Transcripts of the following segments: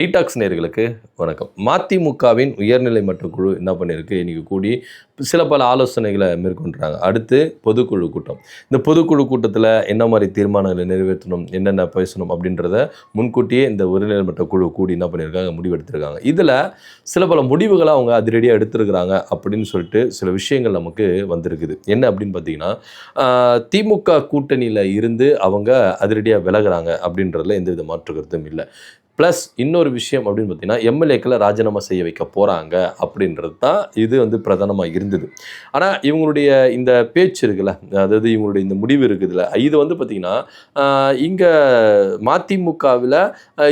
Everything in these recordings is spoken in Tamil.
டீடாக்ஸ் நேயர்களுக்கு வணக்கம். மதிமுகவின் உயர்நிலை மட்ட குழு என்ன பண்ணியிருக்கு, இன்னைக்கு கூடி சில பல ஆலோசனைகளை மேற்கொண்டுறாங்க. அடுத்து பொதுக்குழு கூட்டம். இந்த பொதுக்குழு கூட்டத்தில் என்ன மாதிரி தீர்மானங்களை நிறைவேற்றணும், என்னென்ன பேசணும் அப்படின்றத முன்கூட்டியே இந்த உயர்நிலை மட்ட குழு கூடி என்ன பண்ணியிருக்காங்க, முடிவெடுத்திருக்காங்க. இதில் சில பல முடிவுகளை அவங்க அதிரடியாக எடுத்திருக்கிறாங்க அப்படின்னு சொல்லிட்டு சில விஷயங்கள் நமக்கு வந்திருக்குது. என்ன அப்படின்னு பார்த்தீங்கன்னா, திமுக கூட்டணியில் இருந்து அவங்க அதிரடியாக விலகுறாங்க அப்படின்றதுல எந்தவித மாற்று கருத்தும் இல்லை. ப்ளஸ் இன்னொரு விஷயம் அப்படின்னு பார்த்தீங்கன்னா, எம்எல்ஏக்களை ராஜினாமா செய்ய வைக்க போகிறாங்க அப்படின்றது தான் இது வந்து பிரதானமாக இருந்தது. ஆனால் இவங்களுடைய இந்த பேச்சு இருக்குல்ல, அதாவது இவங்களுடைய இந்த முடிவு இருக்குதுல்ல, இது வந்து பார்த்தீங்கன்னா இங்கே மதிமுகவில்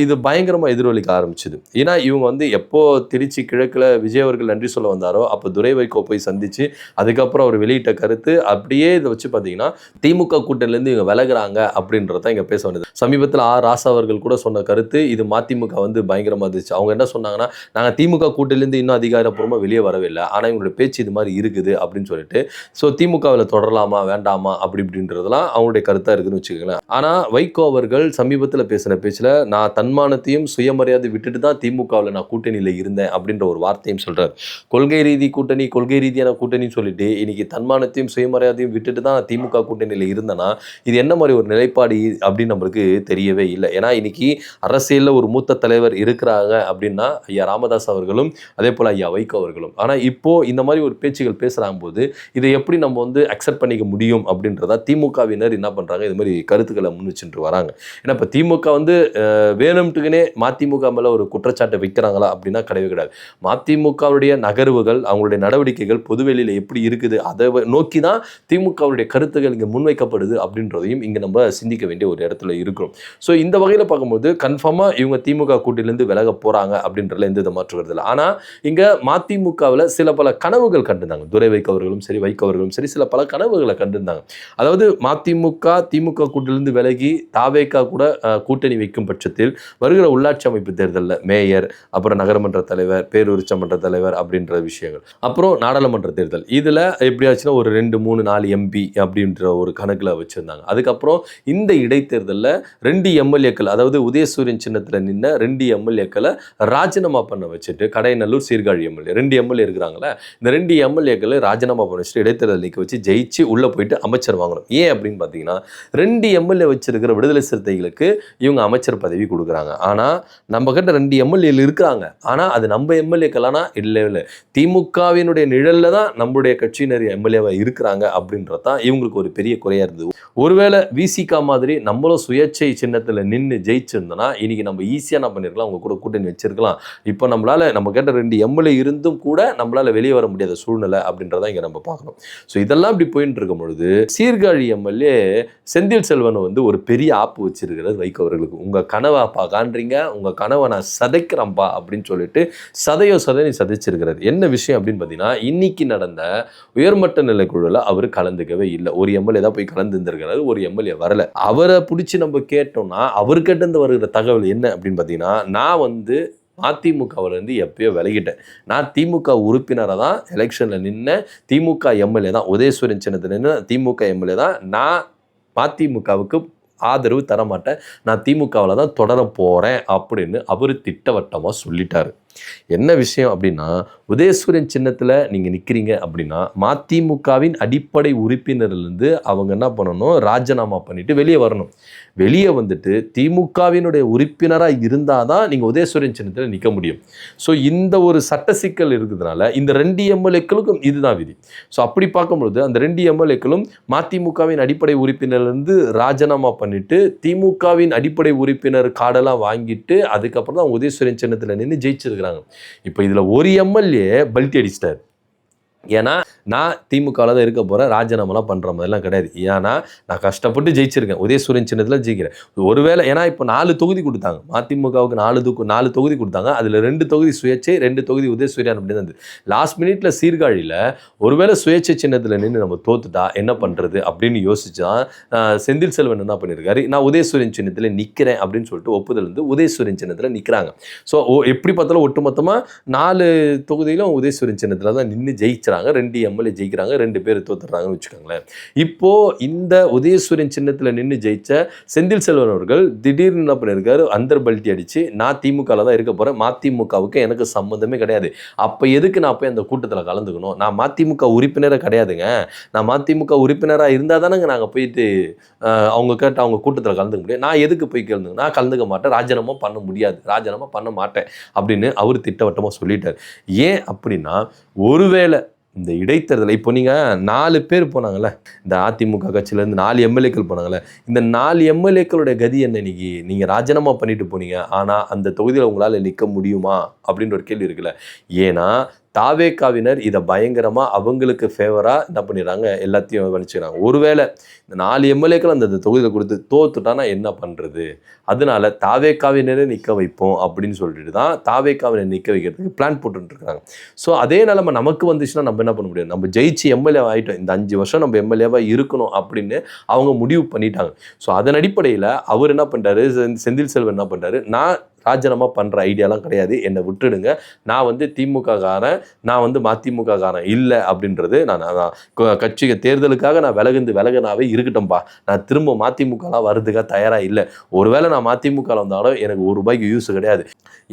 இது பயங்கரமாக எதிரொலிக்க ஆரம்பிச்சுது. ஏன்னா இவங்க வந்து எப்போ திருச்சி கிழக்கில் விஜய் அவர்கள் நன்றி சொல்ல வந்தாரோ அப்போ துரை வைகோ போய் சந்தித்து அதுக்கப்புறம் அவர் வெளியிட்ட கருத்து அப்படியே இதை வச்சு பார்த்தீங்கன்னா திமுக கூட்டணிலேருந்து இவங்க விலகுறாங்க அப்படின்றத இங்கே பேச வேண்டியது. சமீபத்தில் ராசா அவர்கள் கூட சொன்ன கருத்து இது மதிமுக வந்து பயங்கரமாக இருந்துச்சு. அவங்க என்ன சொன்னாங்கன்னா, நாங்கள் திமுக கூட்டணிலேருந்து இன்னும் அதிகாரப்பூர்வமாக வெளியே வரவே இல்லை, ஆனால் இவங்களுடைய பேச்சு இது மாதிரி இருக்குது அப்படின்னு சொல்லிட்டு, ஸோ திமுகவில் தொடரலாமா வேண்டாமா அப்படி இப்படின்றதுலாம் அவங்களுடைய கருத்தாக இருக்குதுன்னு வச்சுக்கோங்களேன். ஆனால் வைகோ அவர்கள் சமீபத்தில் பேசின பேச்சில் நான் தன்மானத்தையும் சுயமரியாதை விட்டுட்டு தான் திமுகவில் நான் கூட்டணியில் இருந்தேன் அப்படின்ற ஒரு வார்த்தையும் சொல்கிறார். கொள்கை ரீதி கூட்டணி, கொள்கை ரீதியான கூட்டணின்னு சொல்லிட்டு இன்னைக்கு தன்மானத்தையும் சுயமரியாதையும் விட்டுட்டு தான் திமுக கூட்டணியில் இருந்தேன்னா இது என்ன மாதிரி ஒரு நிலைப்பாடு அப்படின்னு நம்மளுக்கு தெரியவே இல்லை. ஏன்னா இன்னைக்கு அரசியலில் ஒரு மூத்த தலைவர் இருக்கிறாங்க அப்படின்னா ஐயா ராமதாஸ் அவர்களும் அதே போல் ஐயா வைகோ அவர்களும். ஆனால் இப்போது இந்த மாதிரி ஒரு பேச்சுகள் பேசுகிறாங்க போது இதை எப்படி நம்ம வந்து அக்செப்ட் பண்ணிக்க முடியும் அப்படின்றதா திமுகவினர் என்ன பண்ணுறாங்க, இது மாதிரி கருத்துக்களை முன் வச்சுட்டு வராங்க. ஏன்னா இப்போ திமுக வந்து வேணும்ட்டுக்குனே மதிமுக மேலே ஒரு குற்றச்சாட்டை வைக்கிறாங்களா அப்படின்னா கிடையவே கிடையாது. மதிமுகவுடைய நகர்வுகள், அவங்களுடைய நடவடிக்கைகள் பொதுவெளியில் எப்படி இருக்குது அதை நோக்கி தான் திமுகவுடைய கருத்துக்கள் இங்கே முன்வைக்கப்படுது அப்படின்றதையும் இங்கே நம்ம சிந்திக்க வேண்டிய ஒரு இடத்துல இருக்கிறோம். ஸோ இந்த வகையில் பார்க்கும்போது கன்ஃபார்மாக இவங்க திமுக கூட்டிலிருந்து விலக போகிறாங்க அப்படின்றதுல எந்த வித மாற்று வருது இல்லை. ஆனால் இங்கே மதிமுகவில் சில பல கனவுகள் கண்டிருந்தாங்க. துரை வைகோ அவர்களும் சரி, வைகோ அவர்களும் சரி, சில பல கனவுகளை கண்டிருந்தாங்க. அதாவது மதிமுக திமுக கூட்டிலிருந்து விலகி தாவேகா கூட கூட்டணி வைக்கும் பட்சத்தில் வருகிற உள்ளாட்சி அமைப்பு தேர்தலில் மேயர், அப்புறம் நகரமன்ற தலைவர், பேரூராட்சி மன்ற தலைவர் அப்படின்ற விஷயங்கள், அப்புறம் நாடாளுமன்ற தேர்தல், இதில் எப்படியாச்சுன்னா ஒரு 2, 3, 4 எம்பி அப்படின்ற ஒரு கணக்கில் வச்சுருந்தாங்க. அதுக்கப்புறம் இந்த இடைத்தேர்தலில் 2 எம்எல்ஏக்கள், அதாவது உதயசூரியன் சின்னத்தில் நின்ன 2 எம்எல்ஏக்களை ராஜினாமா பண்ண வச்சுட்டு, கடையநல்லூர் சீர்காழி எம்எல்ஏ 2 எம்எல்ஏ இருக்கிறாங்களே, இந்த 2 எம்எல்ஏக்களை ராஜினாமா பண்ண வச்சுட்டு இடைத்தேர்தல் நிற்க வச்சு ஜெயிச்சு உள்ளே போயிட்டு அமைச்சர் வாங்கணும். ஏன் அப்படின்னு பார்த்தீங்கன்னா 2 எம்எல்ஏ வச்சிருக்கிற விடுதலை சிறுத்தைகளுக்கு இவங்க அமைச்சர் பதவி கொடுக்குறாங்க. ஆனால் நம்ம கிட்ட 2 எம்எல்ஏ இருக்கிறாங்க, ஆனால் அது நம்ம எம்எல்ஏக்களானா இல்லை இல்லை திமுகவினுடைய நிழலில் தான் நம்முடைய கட்சியினர் எம்எல்ஏவாக இருக்கிறாங்க அப்படின்றது தான் இவங்களுக்கு ஒரு பெரிய குறையாக இருந்தது. ஒருவேளை விசிகா மாதிரி நம்மளும் சுயேட்சை சின்னத்தில் நின்று ஜெயிச்சிருந்தோன்னா இன்னைக்கு நம்ம ஈஸியாக என்ன பண்ணிருக்கலாம், அவங்க கூட கூட்டணி வச்சிருக்கலாம். இப்போ நம்மளால நம்ம கேட்ட 2 எம்எல்ஏ இருந்தும் கூட நம்மளால வெளியே வர முடியாத சூழ்நிலை அப்படின்றத இங்கே நம்ம பார்க்கணும். ஸோ இதெல்லாம் இப்படி போயிட்டு இருக்கும் பொழுது சீர்காழி எம்எல்ஏ செந்தில் செல்வனை வந்து ஒரு பெரிய ஆப்பு வச்சிருக்கிறது வைகோ அவர்களுக்கு. உங்கள் கனவாப்பா காண்றீங்க, உங்கள் கனவை நான் சதைக்கிறேன்ப்பா அப்படின்னு சொல்லிட்டு சதையை சதைச்சிருக்கிறார். என்ன விஷயம் அப்படின்னு பார்த்தீங்கன்னா, இன்னைக்கு நடந்த உயர்மட்ட நிலைக்குழுவில் அவர் கலந்துக்கவே இல்லை. ஒரு எம்எல்ஏ தான் போய் கலந்துருக்கிறாரு, ஒரு எம்எல்ஏ வரல. அவரை பிடிச்சி நம்ம கேட்டோம்னா அவர்கிட்ட வருகிற தகவல் என்ன அப்படின்னு பார்த்தீங்கன்னா, நான் வந்து மதிமுகவிலேருந்து எப்பயோ விலகிட்டேன், நான் திமுக உறுப்பினரை தான் எலெக்ஷனில் நின்ன திமுக எம்எல்ஏ தான், உதயசூரியன் சின்னத்தில் நின்று திமுக எம்எல்ஏ தான், நான் மதிமுகவுக்கு ஆதரவு தரமாட்டேன், நான் திமுகவில் தான் தொடர போகிறேன் அப்படின்னு அவர் திட்டவட்டமாக சொல்லிட்டாரு. என்ன விஷயம் அப்படின்னா, உதயசூரியன் சின்னத்தில் நீங்கள் நிற்கிறீங்க அப்படின்னா மதிமுகவின் அடிப்படை உறுப்பினர்லேருந்து அவங்க என்ன பண்ணணும், ராஜினாமா பண்ணிட்டு வெளியே வரணும். வெளியே வந்துட்டு திமுகவினுடைய உறுப்பினராக இருந்தால் தான் நீங்கள் உதயசூரியன் சின்னத்தில் நிற்க முடியும். ஸோ இந்த ஒரு சட்ட சிக்கல் இருக்கிறதுனால இந்த 2 எம்எல்ஏக்களுக்கும் இதுதான் விதி. ஸோ அப்படி பார்க்கும்பொழுது அந்த 2 எம்எல்ஏக்களும் மதிமுகவின் அடிப்படை உறுப்பினர்லேருந்து ராஜினாமா பண்ணிட்டு திமுகவின் அடிப்படை உறுப்பினர் கார்டெல்லாம் வாங்கிட்டு அதுக்கப்புறம் தான் உதயசூரியன் சின்னத்தில் நின்று ஜெயிச்சிருக்கிறாங்க. இப்போ இதில் ஒரு எம்எல்ஏ பல்ட்டி அடிச்சிட்டார். ஏன்னா நான் திமுகவில் தான் இருக்க போகிறேன், ராஜினாமாலாம் பண்ணுற மாதிரிலாம் கிடையாது. ஏன்னா நான் கஷ்டப்பட்டு ஜெயிச்சிருக்கேன், உதயசூரியன் சின்னத்தில் ஜெயிக்கிறேன். ஒருவேளை ஏன்னா இப்போ 4 தொகுதி கொடுத்தாங்க மதிமுகவுக்கு, 4 தொகுதி கொடுத்தாங்க. அதில் 2 தொகுதி சுயேட்சை, 2 தொகுதி உதயசூரியன் அப்படின்னு இருந்தது. லாஸ்ட் மினிட்ல சீர்காழியில் ஒருவேளை சுயேட்சை சின்னத்தில் நின்று நம்ம தோத்துட்டா என்ன பண்ணுறது அப்படின்னு யோசிச்சா செந்தில் செல்வன் என்ன பண்ணியிருக்காரு, நான் உதயசூரியன் சின்னத்தில் நிற்கிறேன் அப்படின்னு சொல்லிட்டு ஒப்புதல் வந்து உதயசூரியன் சின்னத்தில் நிற்கிறாங்க. ஸோ எப்படி பார்த்தாலும் ஒட்டுமொத்தமாக 4 தொகுதியிலும் உதயசூரியன் சின்னத்தில் தான் நின்று ஜெயிச்சிறாங்க. ஜெயிக்கிறாங்க, 2 எம்எல்ஏ ஜெயிக்கிறாங்க, 2 பேர் தோத்துறாங்கன்னு வச்சுக்கோங்களேன். இப்போ இந்த உதயசூரியன் சின்னத்தில் நின்று ஜெயிச்ச செந்தில் செல்வன் அவர்கள் திடீர்னு என்ன பண்ணியிருக்காரு, அந்தர் பல்ட்டி அடிச்சு நான் திமுகவில் தான் இருக்க போகிறேன், மதிமுகவுக்கு எனக்கு சம்மந்தமே கிடையாது, அப்போ எதுக்கு நான் போய் அந்த கூட்டத்தில் கலந்துக்கணும், நான் மதிமுக உறுப்பினரே கிடையாதுங்க, நான் மதிமுக உறுப்பினராக இருந்தால் தானேங்க நாங்கள் போயிட்டு அவங்க கேட்டு அவங்க கூட்டத்தில் கலந்துக்க முடியும், நான் எதுக்கு போய் கலந்துக்க, நான் கலந்துக்க மாட்டேன், ராஜினாமா பண்ண முடியாது, ராஜினாமா பண்ண மாட்டேன் அப்படின்னு அவர் திட்டவட்டமாக சொல்லிட்டார். ஏன் அப்படின்னா, ஒருவேளை இந்த இடைத்தேர்தலை இப்போ நீங்கள் 4 பேர் போனாங்கல்ல, இந்த அதிமுக கட்சியிலேருந்து 4 எம்எல்ஏக்கள் போனாங்கல்ல, இந்த 4 எம்எல்ஏக்களுடைய கதி என்ன? இன்னைக்கு நீங்கள் ராஜினாமா பண்ணிட்டு போனீங்க, ஆனால் அந்த தொகுதியில் உங்களால் நிற்க முடியுமா அப்படின்ற ஒரு கேள்வி இருக்குல்ல. ஏன்னா தாவேக்காவினர் இதை பயங்கரமாக அவங்களுக்கு ஃபேவராக என்ன பண்ணிடுறாங்க, எல்லாத்தையும் வலிச்சுக்கிறாங்க. ஒருவேளை இந்த 4 எம்எல்ஏக்கள் அந்த தொகுதியில் கொடுத்து தோத்துட்டானா என்ன பண்ணுறது, அதனால தாவேக்காவினரே நிற்க வைப்போம் அப்படின்னு சொல்லிட்டு தான் தாவேக்காவினர் நிற்க வைக்கிறதுக்கு பிளான் போட்டுருக்காங்க. ஸோ அதே நிலைமை நமக்கு வந்துச்சுன்னா நம்ம என்ன பண்ண முடியாது, நம்ம ஜெயிச்சு எம்எல்ஏ ஆகிட்டோம், இந்த 5 வருஷம் நம்ம எம்எல்ஏவாக இருக்கணும் அப்படின்னு அவங்க முடிவு பண்ணிட்டாங்க. ஸோ அதன் அடிப்படையில் அவர் என்ன பண்ணுறாரு, செந்தில் செல்வன் என்ன பண்ணுறாரு, நான் ராஜினாமா பண்ணுற ஐடியாலாம் கிடையாது, என்னை விட்டுடுங்க, நான் வந்து திமுககாரன், நான் வந்து மதிமுககாரன் இல்லை அப்படின்றது, நான் கட்சி தேர்தலுக்காக நான் விலகுனாவே இருக்கட்டும்பா, நான் திரும்ப மதிமுகலாம் வர்றதுக்காக தயாராக இல்லை, ஒருவேளை நான் மதிமுகவில் வந்தாலும் எனக்கு ₹1 யூஸ் கிடையாது,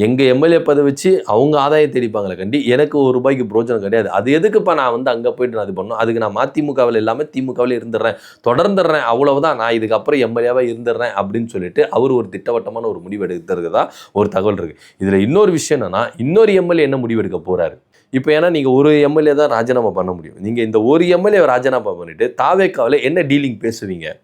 எங்கள் எம்எல்ஏ பதவி வச்சு அவங்க ஆதாயம் தேடிப்பாங்களே கண்டி, எனக்கு ₹1 பிரோஜனம் கிடையாது, அது எதுக்குப்பா நான் வந்து அங்கே போயிட்டு நான் இது பண்ணணும், அதுக்கு நான் மதிமுகவில் இல்லாமல் திமுகவில் இருந்துடுறேன், தொடர்ந்துடுறேன், அவ்வளவுதான், நான் இதுக்கப்புறம் எம்எல்ஏவாக இருந்துடுறேன் அப்படின்னு சொல்லிட்டு அவர் ஒரு திட்டவட்டமான ஒரு முடிவு எடுத்துருக்குதா ஒரு தகவல் இருக்கு. இதுல இன்னொரு விஷயம் என்னன்னா, இன்னொரு எம்எல்ஏ என்ன முடிவெடுக்க போறாரு இப்போ? ஏன்னா நீங்க ஒரு எம்எல்ஏ தான் ராஜினாமா பண்ண முடியும், நீங்க இந்த ஒரு எம்எல்ஏ ராஜினாமா பண்ணிட்டு தாவேக்காவில் என்ன டீலிங் பேசுவீங்க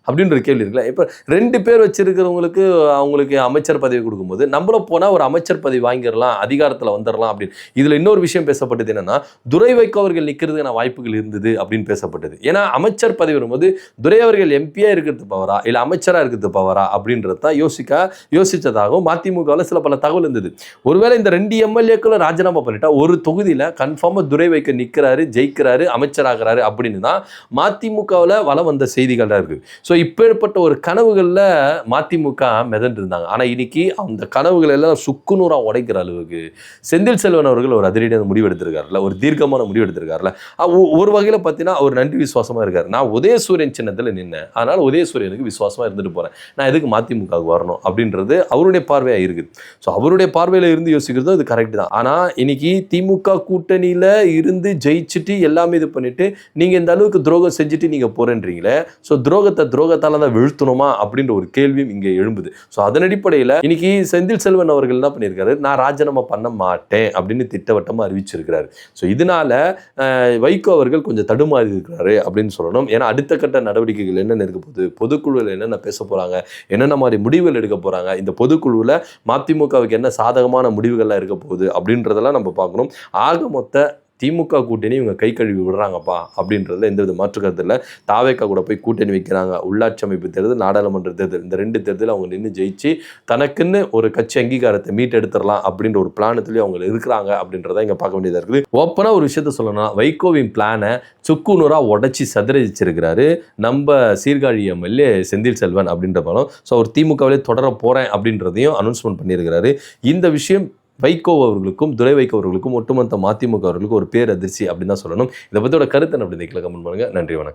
அப்படின்ற கேள்வி இருக்குல்ல. இப்போ 2 பேர் வச்சிருக்கிறவங்களுக்கு அவங்களுக்கு அமைச்சர் பதவி கொடுக்கும்போது நம்மளும் போனால் ஒரு அமைச்சர் பதவி வாங்கிடலாம், அதிகாரத்தில் வந்துடலாம் அப்படின்னு. இதில் இன்னொரு விஷயம் பேசப்பட்டது என்னன்னா, துரை வைகோ அவர்கள் நிற்கிறதுக்கான வாய்ப்புகள் இருந்தது அப்படின்னு பேசப்பட்டது. ஏன்னா அமைச்சர் பதவி வரும்போது துரை அவர்கள் எம்பியாக இருக்கிறது பவரா இல்லை அமைச்சராக இருக்கிறது பவரா அப்படின்றது தான் யோசித்ததாகவும் மதிமுகவில் சில பல தகவல் இருந்தது. ஒருவேளை இந்த 2 எம்எல்ஏக்களும் ராஜினாமா பண்ணிட்டா ஒரு தொகுதியில் கன்ஃபார்மாக துரை வைகோ நிற்கிறாரு, ஜெயிக்கிறாரு, அமைச்சராகிறாரு அப்படின்னு தான் மதிமுகவில் வளம் வந்த செய்திகள் தான் இருக்குது. ஸோ இப்பேற்பட்ட ஒரு கனவுகளில் மதிமுக மிதந்து இருந்தாங்க. ஆனால் இன்னைக்கு அந்த கனவுகள் எல்லாம் சுக்குநூறாக உடைக்கிற அளவுக்கு செந்தில் செல்வன் அவர்கள் ஒரு அதிரடியான முடிவு எடுத்திருக்காருல, ஒரு தீர்க்கமான முடிவு எடுத்திருக்காருல. ஒரு வகையில் பார்த்தீங்கன்னா அவர் நன்றி விசுவாசமாக இருக்கார். நான் உதயசூரியன் சின்னத்தில் நின்னேன், அதனால் உதயசூரியனுக்கு விசுவாசமாக இருந்துட்டு போகிறேன், நான் எதுக்கு மதிமுகவுக்கு வரணும் அப்படின்றது அவருடைய பார்வையாக இருக்குது. ஸோ அவருடைய பார்வையில் இருந்து யோசிக்கிறது அது கரெக்ட் தான். ஆனால் இன்னைக்கு திமுக கூட்டணியில் இருந்து ஜெயிச்சுட்டு எல்லாமே இது பண்ணிட்டு நீங்கள் இந்த அளவுக்கு துரோகம் செஞ்சுட்டு நீங்கள் போகிறேன்றீங்களே, ஸோ துரோகத்தால தான் வீழ்த்தணுமா அப்படின்ற ஒரு கேள்வியும் இங்கே எழும்புது. ஸோ அதன் அடிப்படையில் இன்னைக்கு செந்தில் செல்வன் அவர்கள் என்ன பண்ணியிருக்காரு, நான் ராஜினாமா பண்ண மாட்டேன் அப்படின்னு திட்டவட்டமாக அறிவிச்சிருக்கிறாரு. ஸோ இதனால வைகோ அவர்கள் கொஞ்சம் தடுமாறி இருக்கிறாரு அப்படின்னு சொல்லணும். ஏன்னா அடுத்த கட்ட நடவடிக்கைகள் என்னென்ன இருக்க போகுது, பொதுக்குழுவில் என்னென்ன பேச போகிறாங்க, என்னென்ன மாதிரி முடிவுகள் எடுக்க போகிறாங்க, இந்த பொதுக்குழுவில் மதிமுகவுக்கு என்ன சாதகமான முடிவுகள்லாம் இருக்க போகுது அப்படின்றதெல்லாம் நம்ம பார்க்கணும். ஆக மொத்த திமுக கூட்டணி இவங்க கை கழுவி விடுறாங்கப்பா அப்படின்றதுல எந்தவித மாற்று கருத்து இல்லை. தாவேக்கா கூட போய் கூட்டணி வைக்கிறாங்க. உள்ளாட்சி அமைப்பு தேர்தல், நாடாளுமன்ற தேர்தல், இந்த 2 தேர்தல் அவங்க நின்று ஜெயிச்சு தனக்குன்னு ஒரு கட்சி அங்கீகாரத்தை மீட்டெடுத்துடலாம் அப்படின்ற ஒரு பிளானத்துலேயும் அவங்க இருக்கிறாங்க அப்படின்றத இங்கே பார்க்க வேண்டியதாக இருக்குது. ஓப்பனாக ஒரு விஷயத்த சொல்லணும்னா, வைகோவின் பிளானை சுக்குநூறாக உடச்சி சதுரடிச்சிருக்கிறாரு நம்ம சீர்காழி எம்எல்ஏ செந்தில் செல்வன் அப்படின்ற பலம். ஸோ அவர் திமுகவிலே தொடர போகிறேன் அப்படின்றதையும் அனௌன்ஸ்மெண்ட் பண்ணியிருக்கிறாரு. இந்த விஷயம் வைகோ அவர்களுக்கும் துரை வைகோ அவர்களுக்கும் ஒட்டுமொத்த மதிமுக அவர்களுக்கும் ஒரு பேரதிர்ச்சி அப்படின்னு தான் சொல்லணும். இதை பற்றியோட கருத்து என்ன அப்படின்னு கமெண்ட் பண்ணுங்க. நன்றி, வணக்கம்.